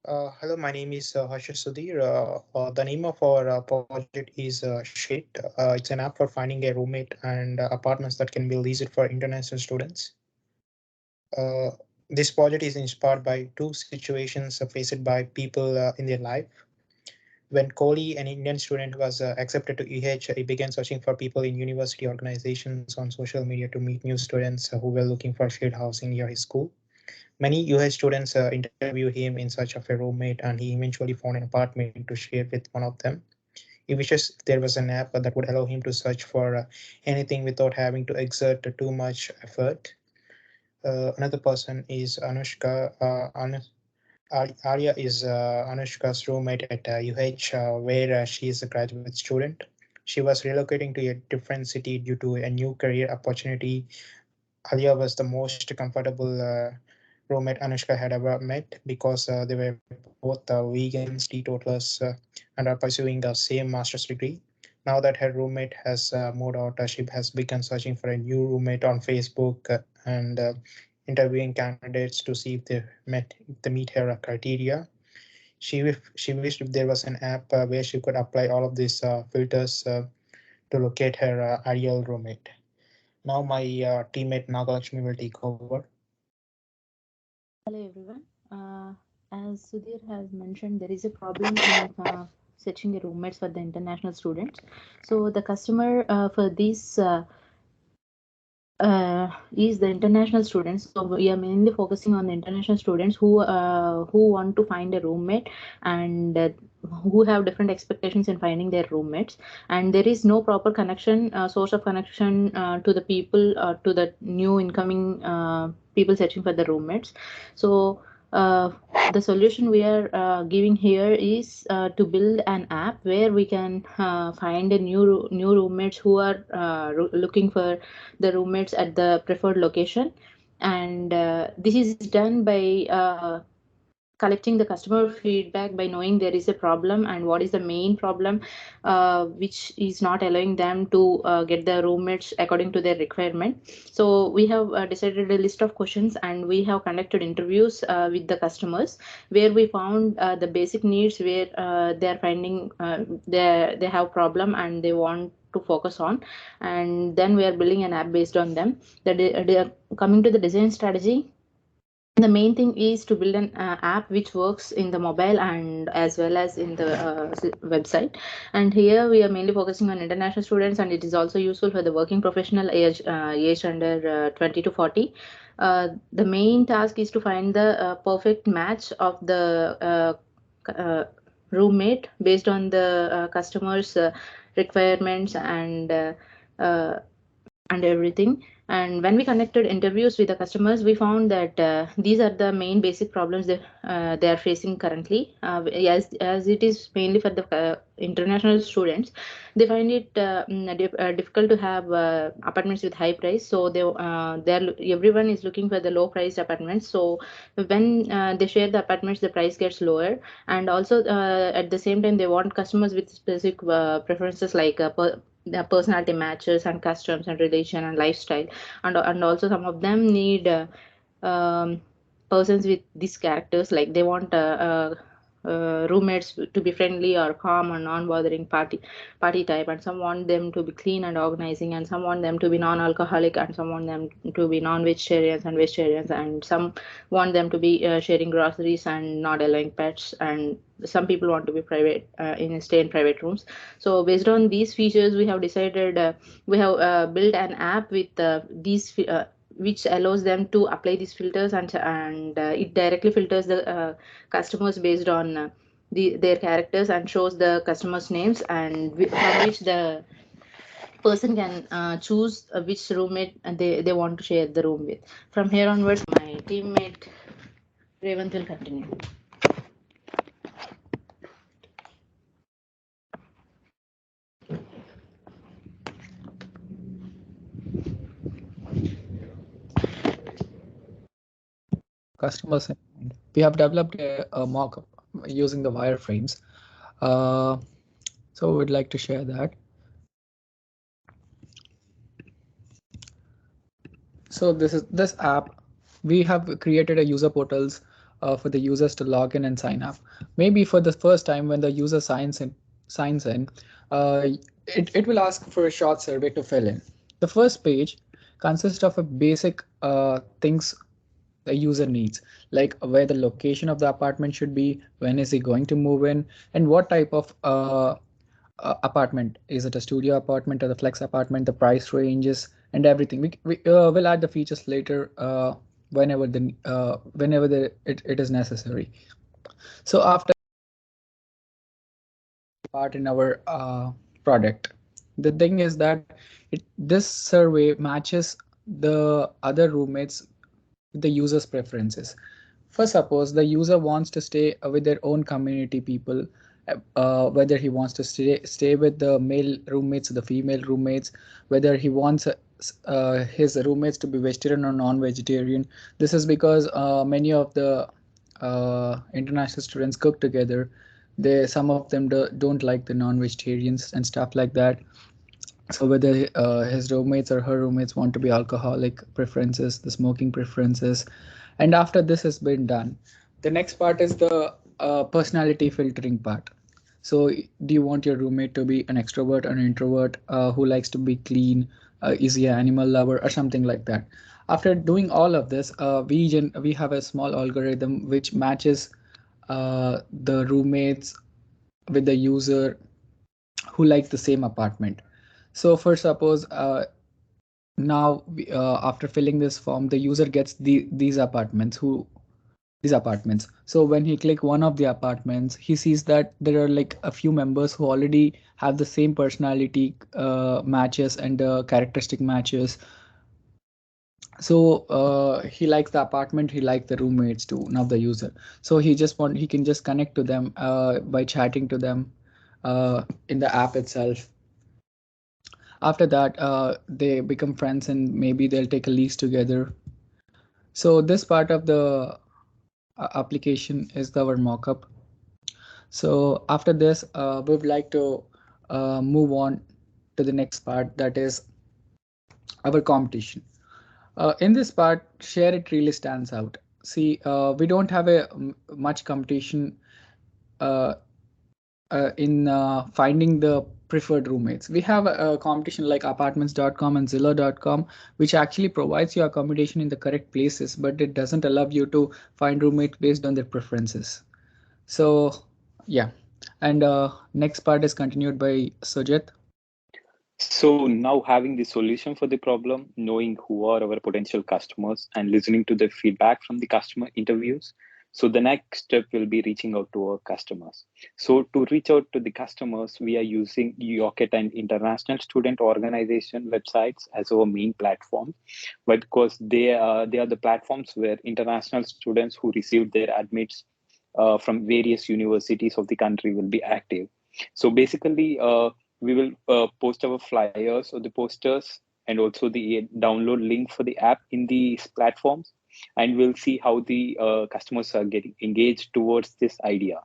Hello, my name is Harsha Sudhir. The name of our project is ShareIT. It's an app for finding a roommate and apartments that can be leased for international students. Uh, this project is inspired by two situations faced by people in their life. When Kohli, an Indian student, was accepted to EH, he began searching for people in university organizations on social media to meet new students who were looking for shared housing near his school. Many US students interview him in search of a roommate, and he eventually found an apartment to share with one of them. He wishes there was an app that would allow him to search for anything without having to exert too much effort. Another person is Anushka. Arya is Anushka's roommate at UH, where she is a graduate student. She was relocating to a different city due to a new career opportunity. Alia was the most comfortable roommate Anushka had ever met because they were both vegans, teetotalers, and are pursuing the same master's degree. Now that her roommate has moved out, she has begun searching for a new roommate on Facebook and interviewing candidates to see if they meet her criteria. She wished if there was an app where she could apply all of these filters to locate her ideal roommate. Now my teammate Nagalakshmi will take over. Hello everyone. As Sudhir has mentioned, there is a problem in searching a roommates for the international students. So the customer for this is the international students. So we are mainly focusing on the international students who want to find a roommate and who have different expectations in finding their roommates. And there is no proper connection, source of connection to the people, to the new incoming people searching for the roommates. So uh, the solution we are giving here is to build an app where we can find a new roommates who are looking for the roommates at the preferred location. And this is done by collecting the customer feedback by knowing there is a problem and what is the main problem which is not allowing them to get the roommates according to their requirement. So we have decided a list of questions and we have conducted interviews with the customers where we found the basic needs where they are finding they have problem and they want to focus on, and then we are building an app based on them. Coming to the design strategy, the main thing is to build an app which works in the mobile and as well as in the website. And here we are mainly focusing on international students, and it is also useful for the working professional aged under 20 to 40. The main task is to find the perfect match of the roommate based on the customers requirements uh, and everything. And when we conducted interviews with the customers, we found that these are the main basic problems that they are facing currently. As it is mainly for the international students, they find it difficult to have apartments with high price. So everyone is looking for the low priced apartments. So when they share the apartments, the price gets lower. And also at the same time, they want customers with specific preferences like the personality matches and customs and religion and lifestyle. And also some of them need um, persons with these characters, like they want roommates to be friendly or calm and non-bothering party type, and some want them to be clean and organizing, and some want them to be non-alcoholic, and some want them to be non-vegetarians and vegetarians, and some want them to be sharing groceries and not allowing pets, and some people want to be private stay in private rooms. So based on these features, we have decided we have built an app with which allows them to apply these filters, and it directly filters the customers based on their characters and shows the customers names, and from which the person can choose which roommate they want to share the room with. From here onwards, my teammate Revant will continue. Customers in mind. We have developed a mock-up using the wireframes. Uh, so we'd like to share that. So this app. We have created a user portals for the users to log in and sign up. Maybe for the first time when the user signs in, uh, it will ask for a short survey to fill in. The first page consists of a basic things the user needs, like where the location of the apartment should be, when is he going to move in, and what type of apartment. Is it a studio apartment or the flex apartment, the price ranges, and everything. We will add the features later whenever it is necessary. So after part in our product, the thing is that this survey matches the other roommates with the user's preferences. For suppose the user wants to stay with their own community people, whether he wants to stay with the male roommates, the female roommates, whether he wants his roommates to be vegetarian or non-vegetarian. This is because many of the international students cook together. Some of them don't like the non-vegetarians and stuff like that. So whether his roommates or her roommates want to be alcoholic preferences, the smoking preferences, and after this has been done, the next part is the personality filtering part. So do you want your roommate to be an extrovert or an introvert, who likes to be clean, is he an animal lover or something like that? After doing all of this, we have a small algorithm which matches the roommates with the user who likes the same apartment. So for suppose now after filling this form, the user gets these apartments. So when he click one of the apartments, he sees that there are like a few members who already have the same personality matches and characteristic matches. So he likes the apartment, he likes the roommates too, now the user. So he can just connect to them by chatting to them in the app itself. After that, they become friends and maybe they'll take a lease together. So this part of the application is our mockup. So after this, we would like to move on to the next part, that is our competition. In this part, ShareIT really stands out. See, we don't have a much competition uh, in finding the preferred roommates. We have a competition like apartments.com and zillow.com, which actually provides you accommodation in the correct places, but it doesn't allow you to find roommates based on their preferences. So yeah, and next part is continued by Sujit. So now having the solution for the problem, knowing who are our potential customers and listening to the feedback from the customer interviews. So the next step will be reaching out to our customers. So to reach out to the customers, we are using Yocket and International Student Organization websites as our main platform, but because they are the platforms where international students who received their admits from various universities of the country will be active. So basically, we will post our flyers or the posters and also the download link for the app in these platforms, and we'll see how the customers are getting engaged towards this idea.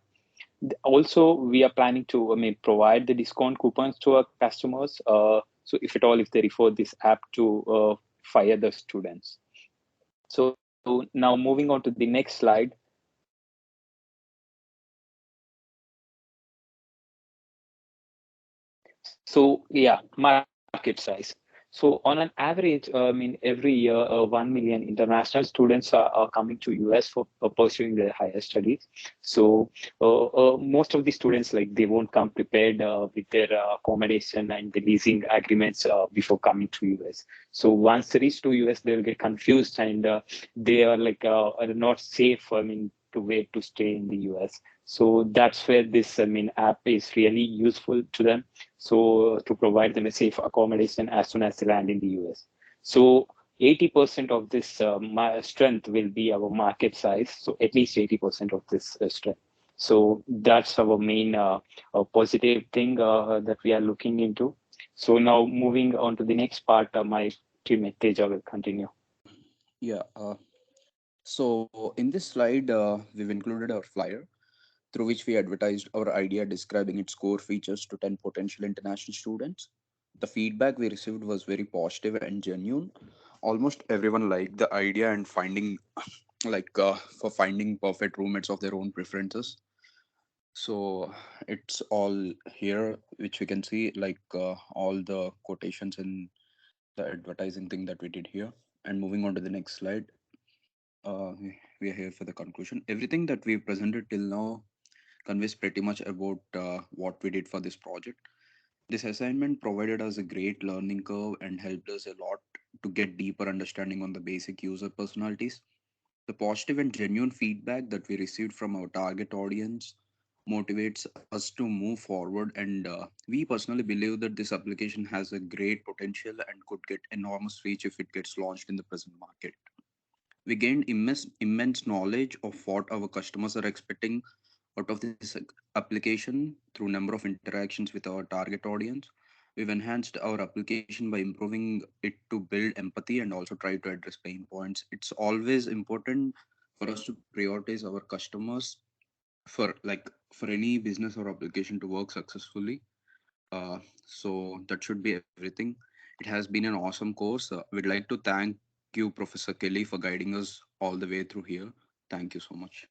Also, we are planning to provide the discount coupons to our customers. So if at all, if they refer this app to fire the students. So now moving on to the next slide. So yeah, market size. So on an average, every year, 1 million international students are coming to US for pursuing their higher studies. So most of the students, like, they won't come prepared with their accommodation and the leasing agreements before coming to US. So once they reach to US, they'll get confused and they are like are not safe. To where to stay in the US. So that's where this app is really useful to them, so to provide them a safe accommodation as soon as they land in the US. So 80% of this strength will be our market size. So at least 80% of this strength. So that's our main positive thing that we are looking into. So now moving on to the next part, my teammate Teja will continue. Yeah. So in this slide, we've included our flyer through which we advertised our idea describing its core features to 10 potential international students. The feedback we received was very positive and genuine. Almost everyone liked the idea and finding for finding perfect roommates of their own preferences. So it's all here, which we can see, all the quotations in the advertising thing that we did here. And moving on to the next slide, we are here for the conclusion. Everything that we've presented till now conveys pretty much about what we did for this project. This assignment provided us a great learning curve and helped us a lot to get deeper understanding on the basic user personalities. The positive and genuine feedback that we received from our target audience motivates us to move forward, and we personally believe that this application has a great potential and could get enormous reach if it gets launched in the present market. We gained immense knowledge of what our customers are expecting out of this application through number of interactions with our target audience. We've enhanced our application by improving it to build empathy and also try to address pain points. It's always important for us to prioritize our customers for any business or application to work successfully. So that should be everything. It has been an awesome course. We'd like to thank you, Professor Kelly, for guiding us all the way through here. Thank you so much.